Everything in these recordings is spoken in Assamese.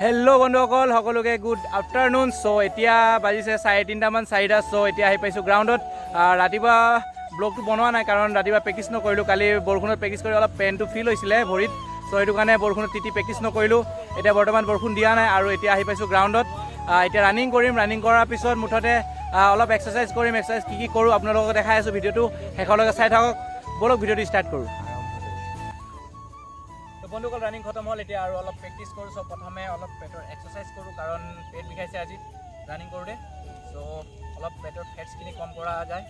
হেল্ল' বন্ধুসকল সকলোকে গুড আফটাৰনুন। চ' এতিয়া বাজিছে 3:30মান 4টা। চ' এতিয়া আহি পাইছোঁ গ্ৰাউণ্ডত। ৰাতিপুৱা ব্লগটো বনোৱা নাই কাৰণ ৰাতিপুৱা প্ৰেক্টিছ নকৰিলোঁ। কালি বৰষুণত প্ৰেক্টিছ কৰি অলপ পেইনটো ফিল হৈছিলে ভৰিত। চ' সেইটো কাৰণে বৰষুণত তিতি প্ৰেক্টিছ নকৰিলোঁ। এতিয়া বৰ্তমান বৰষুণ দিয়া নাই আৰু এতিয়া আহি পাইছোঁ গ্ৰাউণ্ডত। এতিয়া ৰানিং কৰিম। ৰানিং কৰাৰ পিছত মুঠতে অলপ এক্সাৰচাইজ কৰিম। এক্সাৰচাইজ কি কৰোঁ আপোনালোকক দেখাই আছোঁ। ভিডিঅ'টো শেষলৈকে চাই থাকক। ব'লক ভিডিঅ'টো ষ্টাৰ্ট কৰোঁ। বন্ধুসকল ৰানিং খতম হ'ল। এতিয়া আৰু অলপ প্ৰেক্টিছ কৰোঁ। চ' প্ৰথমে অলপ পেটৰ এক্সাৰচাইজ কৰোঁ কাৰণ পেট বিষাইছে আজি ৰানিং কৰোঁতে। চ' অলপ পেটৰ ফেটছখিনি কম কৰা যায়।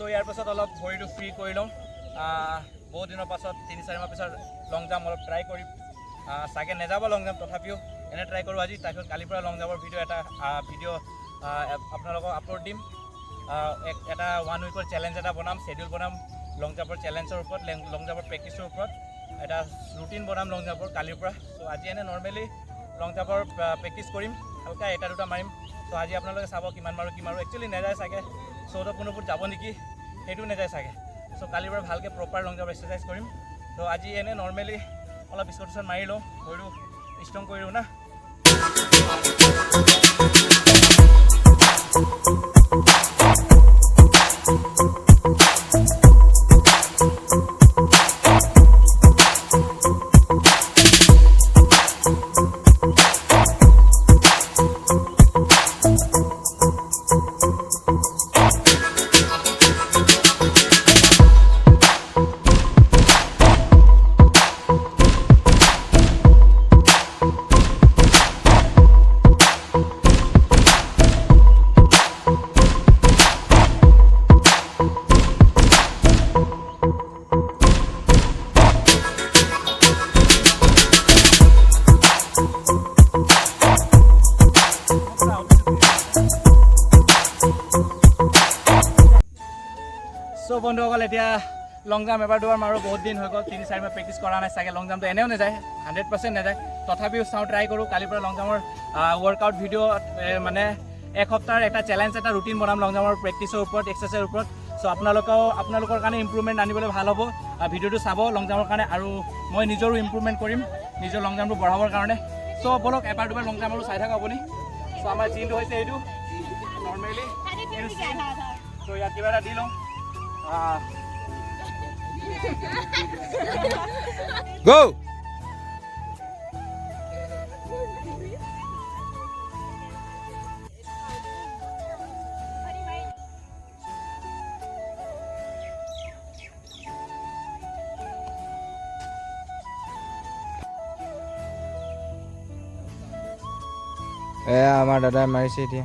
চ' ইয়াৰ পাছত অলপ ভৰিটো ফ্ৰী কৰি লওঁ। বহুত দিনৰ পাছত 3-4 মাহ পিছত লং জাম্প অলপ ট্ৰাই কৰিম। চাগে নেযাব লং জাম্প, তথাপিও এনে ট্ৰাই কৰোঁ আজি। তাৰপিছত কালিৰ পৰা লং জাম্পৰ ভিডিঅ' আপোনালোকক আপলোড দিম। এটা 1 উইকৰ চেলেঞ্জ এটা বনাম, শ্বেডিউল বনাম লং জাম্পৰ চেলেঞ্জৰ ওপৰত, লং জাম্পৰ প্ৰেক্টিছৰ ওপৰত। এটা ৰুটিন বনাম লং জাম্পৰ কালিৰ পৰা। চ' আজি এনে নৰ্মেলি লং জাম্পৰ প্ৰেক্টিছ কৰিম, হালকা 1-2টা মাৰিম। চ' আজি আপোনালোকে চাব কিমান মাৰোঁ কি মাৰোঁ। একচুৱেলি নেযায় চাগে 14-15 ফুট যাব নেকি, সেইটো নেযায় চাগে। চ' কালিৰ পৰা ভালকৈ প্ৰপাৰ লং জাম্প এক্সাৰচাইজ কৰিম। ত' আজি এনে নৰ্মেলি অলপ স্কট মাৰি লওঁ, ভৰিটো ষ্ট্ৰং কৰি দিওঁ না। চ' বন্ধুসকল এতিয়া লং জাম্প এবাৰ দুবাৰ মাৰোঁ। বহুত দিন হৈ গ'ল, 3-4 মাহ প্ৰেক্টিছ কৰা নাই চাগে। লং জাম্পটো এনেও নাযায়, 100% নাযায়। তথাপিও চাওঁ, ট্ৰাই কৰোঁ। কালিৰ পৰা লং জাম্পৰ ৱৰ্কআউট ভিডিঅ' মানে এসপ্তাহৰ এটা চেলেঞ্জ, এটা ৰুটিন বনাম লং জাম্পৰ প্ৰেক্টিছৰ ওপৰত, এক্সাৰচাইজৰ ওপৰত। চ' আপোনালোকৰ কাৰণে ইম্প্ৰুভমেণ্ট আনিবলৈ ভাল হ'ব। ভিডিঅ'টো চাব লং জাম্পৰ কাৰণে, আৰু মই নিজৰো ইম্প্ৰুভমেণ্ট কৰিম নিজৰ লং জাম্পটো বঢ়াবৰ কাৰণে। চ' ব'লক এবাৰ দুবাৰ লং জাম্পটো চাই থাকক আপুনি। চ' আমাৰ চিনটো হৈছে এইটো নৰ্মেলি। চ' ইয়াত কিবা এটা দি লওঁ। Go! আমাৰ দাদাই মাৰিছে এতিয়া।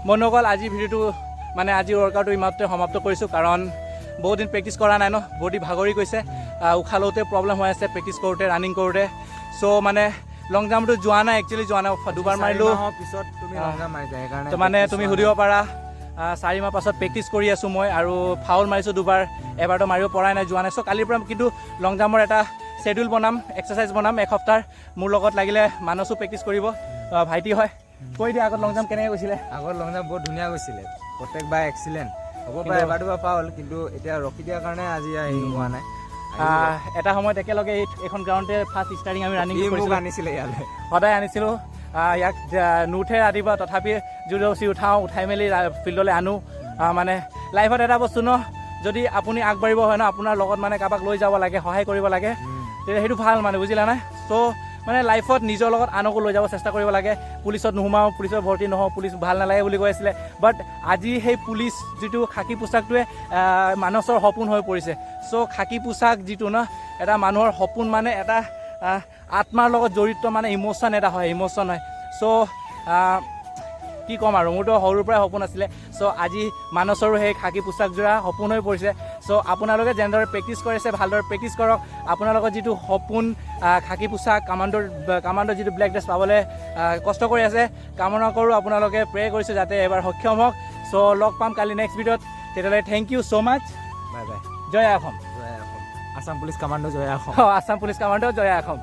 বন্ধুসকল আজি ভিডিঅ'টো মানে আজি ৱৰ্কআউটটো ইমানতে সমাপ্ত কৰিছোঁ, কাৰণ বহুত দিন প্ৰেক্টিছ কৰা নাই ন, বডি ভাগৰি গৈছে। উশাহ লওঁতে প্ৰব্লেম হৈ আছে প্ৰেক্টিছ কৰোঁতে, ৰানিং কৰোঁতে। চ' মানে লং জাম্পটো যোৱা নাই, একচুৱেলি যোৱা নাই। 2বাৰ মাৰিলোঁ পিছত তুমি লং জাম্প মাৰিছা, সেইকাৰণে তো মানে তুমি সুধিব পাৰা। 4 মাহ পাছত প্ৰেক্টিছ কৰি আছোঁ মই, আৰু ফাউল মাৰিছোঁ 2বাৰ, এবাৰতো মাৰিব পৰাই নাই, যোৱা নাই। চ' কালিৰ পৰা কিন্তু লং জাম্পৰ এটা শ্বেডিউল বনাম, এক্সাৰচাইজ বনাম এসপ্তাহ। মোৰ লগত লাগিলে মানসো প্ৰেক্টিছ কৰিব, ভাইটি হয়। কৈ দিয়া আগত লং জাম্প কেনেকৈ গৈছিলে? আগত লং জাম্প বহুত ধুনীয়া গৈছিলে, প্ৰত্যেকবাৰ এক্সিলেণ্ট। হ'ব পাৰে এবাৰ দুবাৰ ফাউল, কিন্তু এতিয়া ৰখি দিয়াৰ কাৰণে আজি হেৰি হোৱা নাই। এটা সময়ত একেলগে এইখন গ্ৰাউণ্ডতে ফাৰ্ষ্ট ষ্টাৰ্টিং আমি ৰানিং কৰিছিলোঁ, আনিছিলে ইয়ালৈ, সদায় আনিছিলোঁ। ইয়াক নুঠে ৰাতিপুৱা, তথাপি জুই ৰচি উঠাই মেলি ফিল্ডলৈ আনো। মানে লাইফত এটা বস্তু ন, যদি আপুনি আগবাঢ়িব হয় ন, আপোনাৰ লগত মানে কাৰোবাক লৈ যাব লাগে, সহায় কৰিব লাগে। তেতিয়া সেইটো ভাল মানে বুজিলা নাই চ' মানে লাইফত নিজৰ লগত আনকো লৈ যাব চেষ্টা কৰিব লাগে পুলিচত নোসোমাওঁ পুলিচত ভৰ্তি নহওঁ পুলিচ ভাল নালাগে বুলি কৈ আছিলে বাট আজি সেই পুলিচ যিটো খাকী পোচাকটোৱে মানসৰ সপোন হৈ পৰিছে চ' খাকী পোচাক যিটো ন এটা মানুহৰ সপোন মানে এটা আত্মাৰ লগত জড়িত মানে ইম'শ্যন এটা হয় ইম'শ্যন হয় চ' কি ক'ম আৰু মোৰতো সৰুৰ পৰাই সপোন আছিলে চ' আজি মানসৰো সেই খাকী পোচাকযোৰা সপোন হৈ পৰিছে চ' আপোনালোকে যেনেদৰে প্ৰেক্টিছ কৰিছে ভালদৰে প্ৰেক্টিছ কৰক আপোনালোকৰ যিটো সপোন খাকী পোচাক কামাণ্ডৰ যিটো ব্লেক ড্ৰেছ পাবলৈ কষ্ট কৰি আছে কামনা কৰোঁ আপোনালোকে প্ৰে কৰিছোঁ যাতে এবাৰ সক্ষম হওক চ' লগ পাম কালি নেক্সট ভিডিঅ'ত তেতিয়াহ'লে thank you so' much bye bye জয় অসম জয় অসম আছাম পুলিচ কামাণ্ডো জয় অসম আছাম পুলিচ কামাণ্ডো জয় অসম